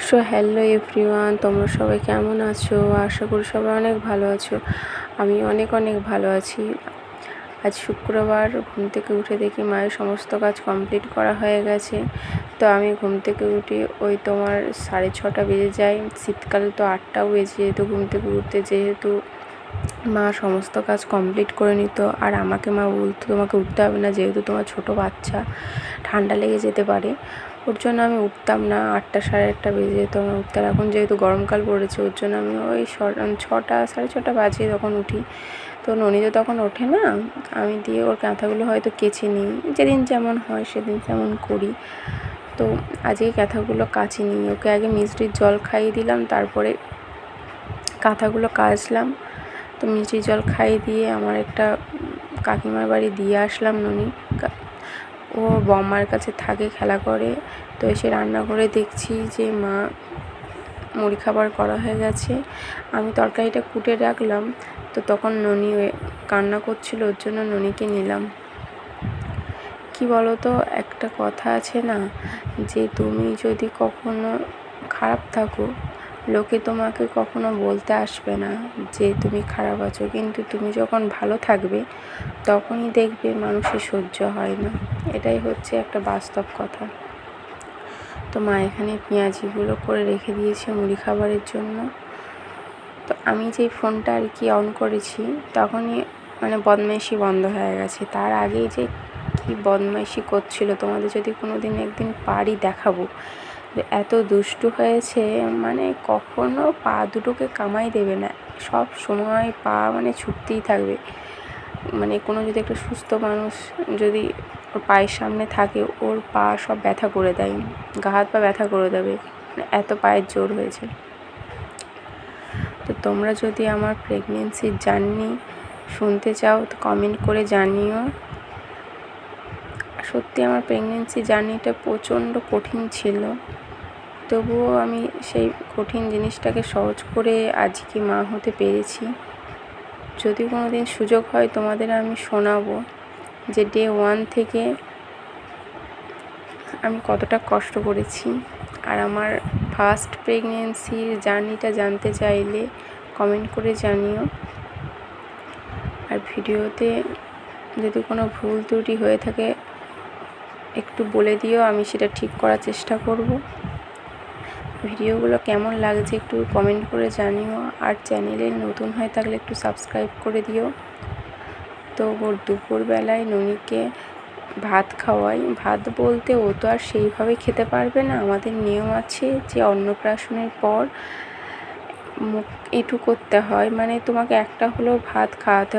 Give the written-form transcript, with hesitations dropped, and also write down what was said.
So hello everyone, তোমরা সবাই কেমন আছো? আশা করি সবাই অনেক ভালো আছো। আমি অনেক অনেক ভালো আছি। আজ শুক্রবার, ঘুম থেকে উঠে দেখি মায়ের সমস্ত কাজ কমপ্লিট করা হয়ে গেছে। তো আমি ঘুম থেকে উঠি ওই তোমার 6:30 বেজে যায়। শীতকাল তো 8টাও বেজে যেত ঘুম থেকে উঠতে, যেহেতু মা সমস্ত কাজ কমপ্লিট করে নিত। আর আমাকে মা বলতো তোমাকে উঠতে হবে না, যেহেতু তোমার ছোটো বাচ্চা, ঠান্ডা লেগে যেতে পারে। ওর জন্য আমি উঠতাম না, 8টা 8:30 বেজে যেত আমার উঠতে। আর এখন যেহেতু গরমকাল পড়েছে, ওর জন্য আমি ওই 6টা 6:30 বাজে তখন উঠি। তো ননি তো তখন ওঠে না, আমি দিয়ে ওর কাঁথাগুলো হয়তো কেচে নিই, যেদিন যেমন হয় সেদিন তেমন করি। তো আজকে কাঁথাগুলো কাচিনি, ওকে আগে মিষ্টির জল খাইয়ে দিলাম, তারপরে কাঁথাগুলো কাচলাম। তো মিষ্টির জল খাইয়ে দিয়ে আমার একটা কাকিমার বাড়ি দিয়ে আসলাম। ননি ও বম্মার কাছে থাকে, খেলা করে। তো এসে রান্নাঘরে দেখছি যে মা মুড়ি খাবার করা হয়ে গেছে। আমি তরকারিটা কুটে রাখলাম, তো তখন ননি কান্না করছিল, ওর জন্য ননিকে নিলাম। কি বলো তো, একটা কথা আছে না, যে তুমি যদি কখনো খারাপ থাকো, লোকে তোমাকে কখনো বলতে আসবে না যে তুমি খারাপ আছো, কিন্তু তুমি যখন ভালো থাকবে তখনই দেখবে মানুষের সহ্য হয় না। এটাই হচ্ছে একটা বাস্তব কথা। তো মা এখানে পেঁয়াজিগুলো করে রেখে দিয়েছে মুড়ি খাবারের জন্য। তো আমি যেই ফোনটা আর কি অন করেছি, তখনই বদমাইশি বন্ধ হয়ে গেছে। তার আগেই যে কি বদমাইশি করছিল, তোমাদের যদি কোনো দিন একদিন পারি দেখাবো। এত দুষ্টু হয়েছে, কখনো পা দুটোকে কামাই দেবে না, সব সময় পা ছুটতেই থাকবে। কোনো যদি একটা সুস্থ মানুষ যদি ওর পায়ের সামনে থাকে, ওর পা সব ব্যথা করে দেয়, গা হাত পা ব্যথা করে দেবে, এত পায়ের জোর হয়েছে। তো তোমরা যদি আমার প্রেগনেন্সির জার্নি শুনতে চাও তো কমেন্ট করে জানিও। সত্যি আমার প্রেগনেন্সি জার্নিটা প্রচণ্ড কঠিন ছিল, তবুও আমি সেই কঠিন জিনিসটাকে সহজ করে আজকে মা হতে পেরেছি। যদি কোনো দিন সুযোগ হয় তোমাদের আমি শোনাবো যে ডে 1 থেকে আমি কতটা কষ্ট করেছি। আর আমার ফার্স্ট প্রেগনেন্সির জার্নিটা জানতে চাইলে কমেন্ট করে জানিও। আর ভিডিওতে যদি কোনো ভুল ত্রুটি হয়ে থাকে একটু বলে দিও, আমি সেটা ঠিক করার চেষ্টা করব। ভিডিওগুলো কেমন লাগছে একটু কমেন্ট করে জানিও। আর চ্যানেলে নতুন হয়ে থাকলে একটু সাবস্ক্রাইব করে দিও। তো ওর দুপুরবেলায় ননিকে ভাত খাওয়াই। ভাত বলতে ও তো আর সেইভাবে খেতে পারবে না, আমাদের নিয়ম আছে যে অন্নপ্রাশনের পর মুখ এঁটু করতে হয়, তোমাকে একটা হলেও ভাত খাওয়াতে হয়।